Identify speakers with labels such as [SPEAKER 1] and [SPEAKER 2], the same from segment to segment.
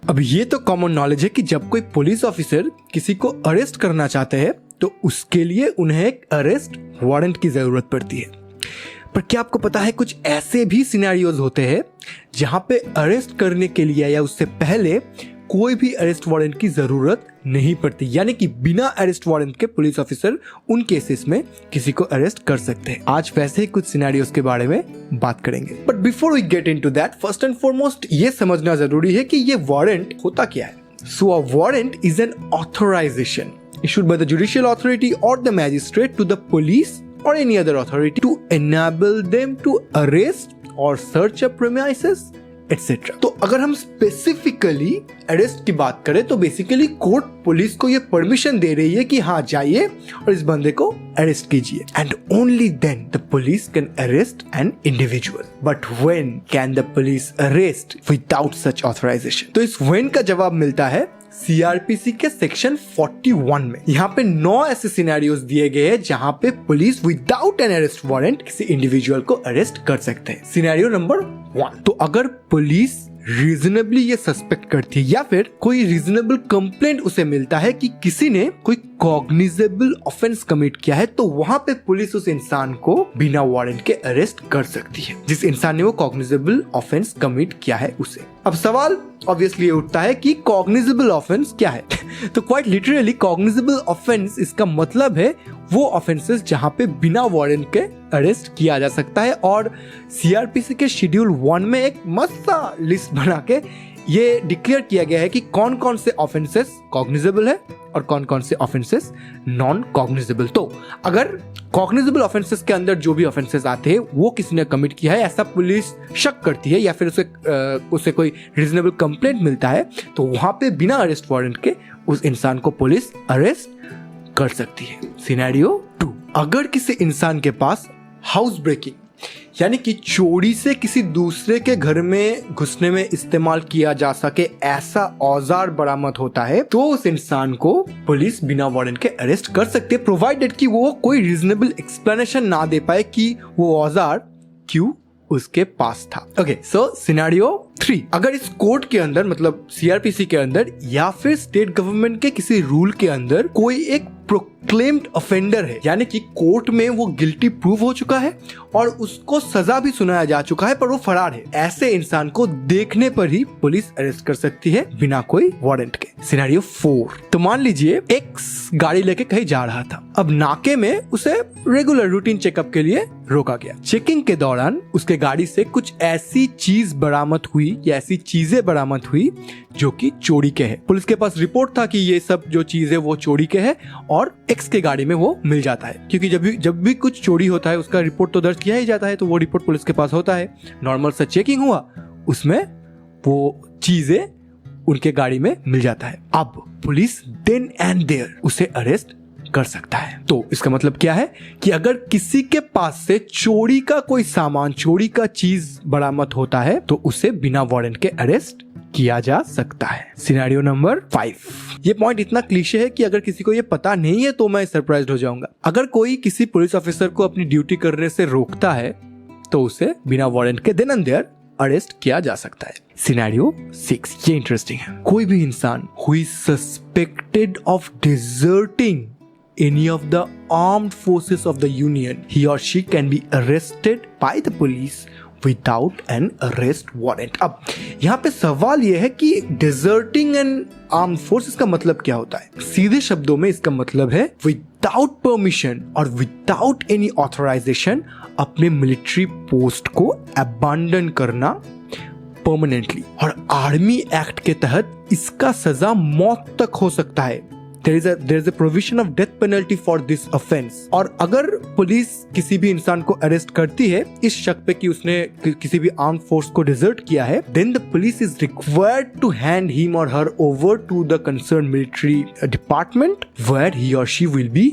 [SPEAKER 1] अब ये तो कॉमन नॉलेज है कि जब कोई पुलिस ऑफिसर किसी को अरेस्ट करना चाहते हैं तो उसके लिए उन्हें एक अरेस्ट वारंट की जरूरत पड़ती है। पर क्या आपको पता है कुछ ऐसे भी सिनेरियोज होते हैं जहां पे अरेस्ट करने के लिए या उससे पहले कोई भी अरेस्ट वारंट की जरूरत नहीं पड़ती, यानी कि बिना अरेस्ट वारंट के पुलिस ऑफिसर उन केसेस में किसी को अरेस्ट कर सकते हैं। आज वैसे ही कुछ सिनेरियोज के बारे में बात करेंगे। But before we get into that, first and foremost ये समझना जरूरी है कि ये वारंट होता क्या है। So a warrant is an authorization issued by the judicial authority or the magistrate to the police or any other authority to enable them to arrest or search a premises etc. तो अगर हम specifically arrest की बात करें तो basically court police को ये permission दे रही है कि हाँ जाइए और इस बंदे को अरेस्ट कीजिए, and only then the police can arrest an individual. But when can the police arrest without such authorisation? तो इस व्हेन का जवाब मिलता है सीआरपीसी के सेक्शन 41 में। यहाँ पे 9 ऐसे सिनेरियोज दिए गए हैं जहाँ पे police without an arrest warrant किसी इंडिविजुअल को अरेस्ट कर सकते हैं। सिनेरियो नंबर 1, तो अगर पुलिस रीजनेबली ये सस्पेक्ट करती है या फिर कोई रीजनेबल कंप्लेंट उसे मिलता है कि किसी ने कोई कॉग्निजेबल ऑफेंस कमिट किया है, तो वहां पे पुलिस उस इंसान को बिना वारंट के अरेस्ट कर सकती है, जिस इंसान ने वो कॉग्निजेबल ऑफेंस कमिट किया है उसे। अब सवाल ऑब्वियसली ये उठता है कि कॉग्निजेबल ऑफेंस क्या है? तो क्वाइट लिटरली कॉग्निजेबल ऑफेंस इसका मतलब है वो ऑफेंसेस जहां पे बिना वारंट के अरेस्ट किया जा सकता है, और सीआरपीसी के शेड्यूल 1 में एक मस्त सा लिस्ट बना के ये डिक्लेयर किया गया है कि कौन कौन से ऑफेंसेस कॉग्निजेबल है और कौन कौन से ऑफेंसेस नॉन कॉग्निजेबल। तो अगर कॉग्निजेबल ऑफेंसेस के अंदर जो भी ऑफेंसेस आते हैं वो किसी ने कमिट किया है ऐसा पुलिस शक करती है या फिर उसे कोई रीजनेबल कंप्लेंट मिलता है, तो वहां पे बिना अरेस्ट वारंट के उस इंसान को पुलिस अरेस्ट कर सकती है। सिनेरियो 2, अगर किसी इंसान के पास हाउस ब्रेकिंग यानी कि चोरी से किसी दूसरे के घर में घुसने में इस्तेमाल किया जा सके ऐसा औजार बरामद होता है, तो उस इंसान को पुलिस बिना वारंट के अरेस्ट कर सकती है, प्रोवाइडेड कि वो कोई रीजनेबल एक्सप्लेनेशन ना दे पाए कि वो औजार क्यों उसके पास था। ओके, सो सिनेरियो 3, अगर इस कोर्ट के अंदर मतलब सीआरपीसी के अंदर या फिर स्टेट गवर्नमेंट के किसी रूल के अंदर कोई एक प्रोक्लेम्ड ऑफेंडर है, यानी कि कोर्ट में वो गिल्टी प्रूव हो चुका है और उसको सजा भी सुनाया जा चुका है पर वो फरार है, ऐसे इंसान को देखने पर ही पुलिस अरेस्ट कर सकती है बिना कोई वारंट के। सिनेरियो 4, तो मान लीजिए एक गाड़ी लेके कहीं जा रहा था, अब नाके में उसे रेगुलर रूटीन चेकअप के लिए रोका गया। चेकिंग के दौरान उसके गाड़ी से कुछ ऐसी चीज बरामद हुई या ऐसी चीजें बरामद हुई जो कि चोरी के है। पुलिस के पास रिपोर्ट था कि ये सब जो चीज है वो चोरी के है और एक्स के गाड़ी में वो मिल जाता है, क्योंकि जब भी कुछ चोरी होता है उसका रिपोर्ट तो दर्ज किया ही जाता है, तो वो रिपोर्ट पुलिस के पास होता है। नॉर्मल सा चेकिंग हुआ, उसमें वो चीजें उनके गाड़ी में मिल जाता है। अब पुलिस देन एंड देयर उसे अरेस्ट कर सकता है। तो इसका मतलब क्या है कि अगर किसी के पास से चोरी का कोई सामान, चोरी का चीज बरामद होता है तो उसे बिना वारंट के अरेस्ट किया जा सकता है। सिनेरियो नंबर 5, ये पॉइंट इतना क्लीशे है कि अगर किसी को ये पता नहीं है तो मैं सरप्राइज्ड हो जाऊंगा। अगर कोई किसी पुलिस ऑफिसर को अपनी ड्यूटी करने से रोकता है तो उसे बिना वारंट के देन एंड देयर अरेस्ट किया जा सकता है। सिनेरियो 6, ये इंटरेस्टिंग है। कोई भी इंसान who is suspected of deserting any of the armed forces of the union, he or she can be arrested by the police without an arrest warrant। अब यहाँ पे सवाल ये है कि deserting an armed forces का मतलब क्या होता है? सीधे शब्दों में इसका मतलब है without permission और without any authorization अपने मिलिट्री पोस्ट को abandon करना परमानेंटली, और आर्मी एक्ट के तहत इसका सजा मौत तक हो सकता है। There is a provision of death penalty for this offense। और अगर पुलिस किसी भी इंसान को अरेस्ट करती है इस शक पे कि उसने किसी भी आर्म फोर्स को डिजर्ट किया है, then the police is required to hand him or her over to the concerned military department where he or she will be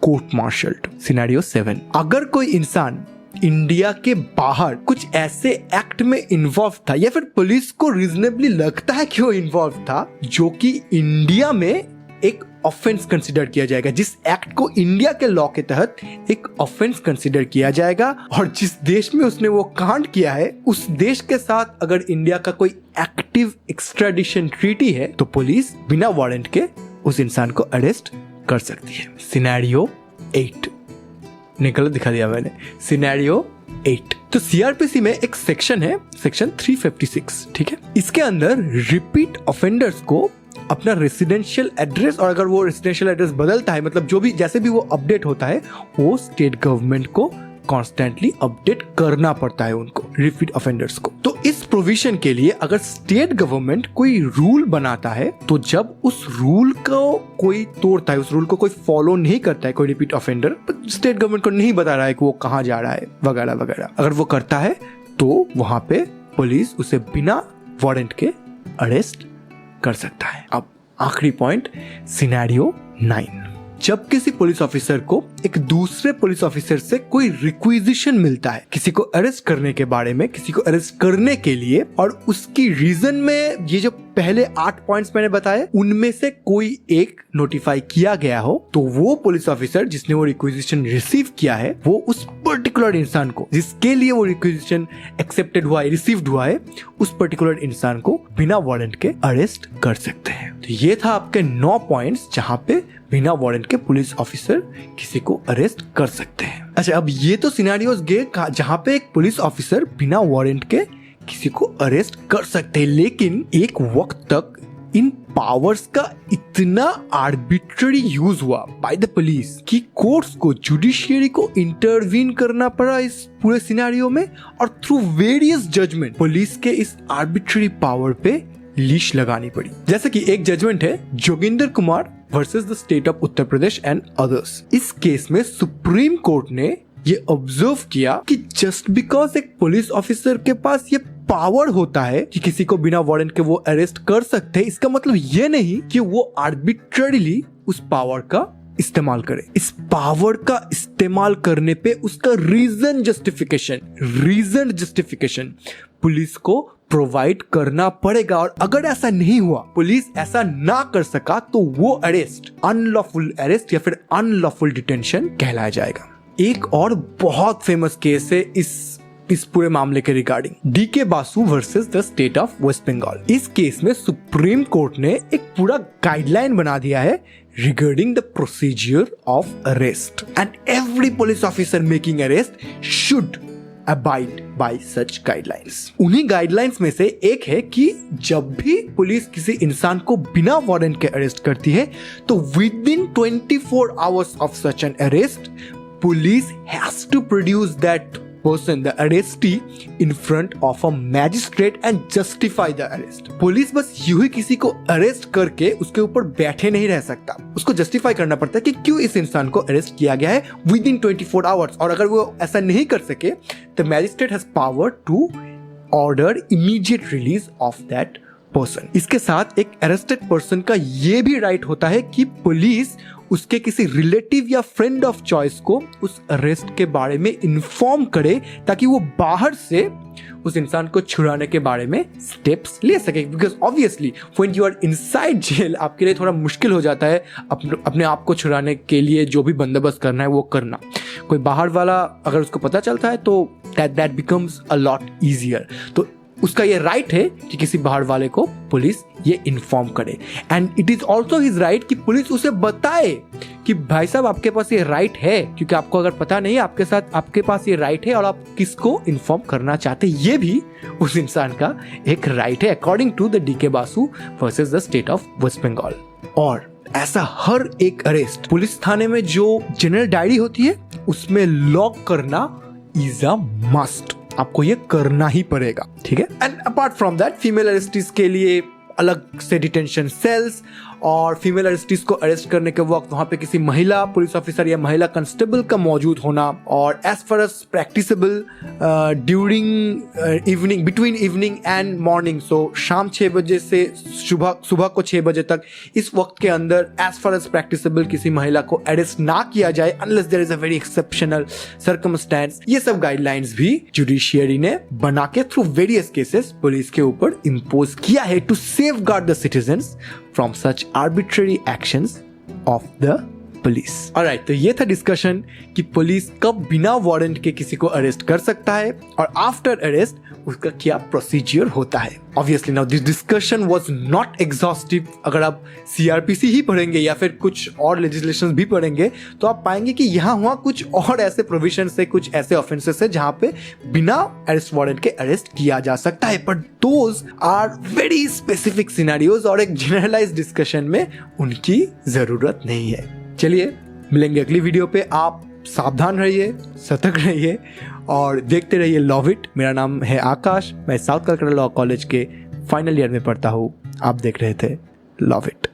[SPEAKER 1] court-martialed। Scenario 7, अगर कोई इंसान इंडिया के बाहर कुछ ऐसे एक्ट में इन्वॉल्व था या फिर पुलिस को रीजनेबली लगता है कि वो इन्वॉल्व था जो कि इंडिया में एक ऑफेंस कंसिडर किया जाएगा, जिस एक्ट को इंडिया के लॉ के तहत एक ऑफेंस कंसिडर किया जाएगा। और जिस देश में उसने वो कांड किया है उस देश के साथ अगर इंडिया का कोई एक्टिव एक्स्ट्राडिशन ट्रीटी है तो पुलिस बिना वारंट के उस इंसान को अरेस्ट कर सकती है। सिनेरियो 8 निकल दिखा दिया मैंने, सिनेरियो 8। तो सीआरपीसी में एक सेक्शन है, सेक्शन 356, ठीक है। इसके अंदर रिपीट ऑफेंडर्स को अपना रेसिडेंशियल एड्रेस, और अगर वो रेसिडेंशियल एड्रेस बदलता है, मतलब जो भी जैसे भी वो अपडेट होता है, वो स्टेट गवर्नमेंट को कॉन्स्टेंटली अपडेट करना पड़ता है उनको, रिपीट ऑफेंडर्स को। तो इस प्रोविजन के लिए अगर स्टेट गवर्नमेंट कोई रूल बनाता है तो जब उस रूल को कोई तोड़ता है, उस रूल को कोई फॉलो नहीं करता है, कोई रिपीट ऑफेंडर, स्टेट गवर्नमेंट को नहीं बता रहा है कि वो कहाँ जा रहा है वगैरह वगैरह, अगर वो करता है तो वहां पे पुलिस उसे बिना वारंट के अरेस्ट कर सकता है। अब आखिरी पॉइंट, सिनेरियो 9। जब किसी पुलिस ऑफिसर को एक दूसरे पुलिस ऑफिसर से कोई रिक्विजिशन मिलता है किसी को अरेस्ट करने के बारे में, किसी को अरेस्ट करने के लिए, और उसकी रीजन में ये जो पहले 8 पॉइंट्स मैंने बताए उनमें से कोई एक नोटिफाई किया गया हो, तो वो पुलिस ऑफिसर जिसने वो रिक्विजिशन रिसीव किया है वो उस पर्टिकुलर इंसान को जिसके लिए वो रिक्विजिशन एक्सेप्टेड हुआ है, रिसीव्ड हुआ है, उस पर्टिकुलर इंसान को बिना वारंट के अरेस्ट कर सकते हैं। तो ये था आपके 9 पॉइंट्स जहां पे बिना वारंट के पुलिस ऑफिसर किसी को अरेस्ट कर सकते हैं। अच्छा, अब ये तो सिनेरियोस गए जहां पे एक पुलिस ऑफिसर बिना वारंट के किसी को अरेस्ट कर सकते हैं, लेकिन एक वक्त तक इन पावर्स का इतना आर्बिट्ररी यूज हुआ बाय द पुलिस कि कोर्ट्स को, जुडिशियरी को इंटरवीन करना पड़ा इस पूरे सिनेरियो में, और थ्रू वेरियस जजमेंट पुलिस के इस आर्बिट्ररी पावर पे लीश लगानी पड़ी। जैसे कि एक जजमेंट है Joginder Kumar versus the state of Uttar Pradesh and others. इस केस में सुप्रीम कोर्ट ने ये ऑब्जर्व किया कि जस्ट बिकॉज एक पुलिस ऑफिसर के पास ये पावर होता है कि किसी को बिना वारंट के वो अरेस्ट कर सकते हैं, इसका मतलब ये नहीं कि वो आर्बिट्ररीली उस पावर का इस्तेमाल करे। इस पावर का इस्तेमाल करने पे उसका रीजन जस्टिफिकेशन पुलिस को प्रोवाइड करना पड़ेगा, और अगर ऐसा नहीं हुआ, पुलिस ऐसा ना कर सका, तो वो अरेस्ट अनलॉफुल अरेस्ट या फिर अनलॉफुल डिटेंशन कहलाया जाएगा। एक और बहुत फेमस केस है इस पूरे मामले के regarding, DK Basu versus the state of West Bengal. इस केस में सुप्रीम कोर्ट ने एक पूरा गाइडलाइन बना दिया है regarding the procedure of arrest, and every police officer making arrest should abide by such guidelines। उन्हीं गाइडलाइंस में से एक है कि जब भी पुलिस किसी इंसान को बिना वारंट के अरेस्ट करती है तो within 24 hours of such an arrest, police has to produce that person, the arrestee, in front of a magistrate and justify the arrest। Police बस यूं ही किसी को अरेस्ट करके उसके ऊपर बैठे नहीं रह सकता, उसको जस्टिफाई करना पड़ता है कि क्यों इस इंसान को अरेस्ट किया गया है within 24 hours, और अगर वो ऐसा नहीं कर सके the magistrate has power to order immediate release of that person। इसके साथ एक अरेस्टेड पर्सन का ये भी राइट होता है कि पुलिस उसके किसी रिलेटिव या फ्रेंड ऑफ चॉइस को उस अरेस्ट के बारे में इन्फॉर्म करे, ताकि वो बाहर से उस इंसान को छुड़ाने के बारे में स्टेप्स ले सके। Because obviously when you are inside jail आपके लिए थोड़ा मुश्किल हो जाता है अपने आप को छुड़ाने के लिए जो भी बंदोबस्त करना है वो करना। कोई बाहर वाला अगर उसको पता चलता है तो that becomes a lot easier. तो उसका ये राइट है कि किसी बाहर वाले को पुलिस ये इन्फॉर्म करे, and it is also his right कि पुलिस उसे बताए कि भाई साहब आपके पास ये राइट है, क्योंकि आपको अगर पता नहीं आपके पास ये राइट है और आप किसको इन्फॉर्म करना चाहते, ये भी उस इंसान का एक राइट है according to the DK Basu versus the state of West Bengal. और ऐसा हर एक अरेस्ट पुलिस थाने में जो जनरल डायरी होती है उसमें लॉग करना इज अ मस्ट, आपको ये करना ही पड़ेगा, ठीक है। And apart from that female arrestees के लिए अलग से डिटेंशन सेल्स, और फीमेल अरेस्टीज को अरेस्ट करने के वक्त वहां पे किसी महिला पुलिस ऑफिसर या महिला कांस्टेबल का मौजूद होना, और as far as practicable during evening, between evening and morning, so शाम 6 बजे से सुबह को 6 बजे तक, इस वक्त के अंदर एज फार एज प्रैक्टिसेबल किसी महिला को अरेस्ट ना किया जाए unless there is a very exceptional circumstance. ये सब गाइडलाइंस भी जुडिशियरी ने बना के थ्रू वेरियस केसेस पुलिस के ऊपर इम्पोज किया है to safeguard the citizens from such arbitrary actions of the police. Alright, तो ये था डिस्कशन कि पुलिस कब बिना वारंट के किसी को अरेस्ट कर सकता है और आफ्टर अरेस्ट उसका क्या प्रोसीजर होता है। Obviously now this discussion was not exhaustive. अगर आप सीआरपीसी ही पढ़ेंगे या फिर कुछ और लेजिस्लेशंस भी पढ़ेंगे तो आप पाएंगे कि यहाँ हुआ कुछ और ऐसे प्रोविजन से, कुछ ऐसे ऑफेंसेस है जहाँ पे बिना अरेस्ट वारंट के अरेस्ट किया जा सकता है, but those are very specific scenarios और एक जनरलाइज डिस्कशन में उनकी जरूरत नहीं है। चलिए मिलेंगे अगली वीडियो पे। आप सावधान रहिए, सतर्क रहिए और देखते रहिए लव इट। मेरा नाम है आकाश, मैं साउथ कलकत्ता लॉ कॉलेज के फाइनल ईयर में पढ़ता हूँ। आप देख रहे थे लव इट।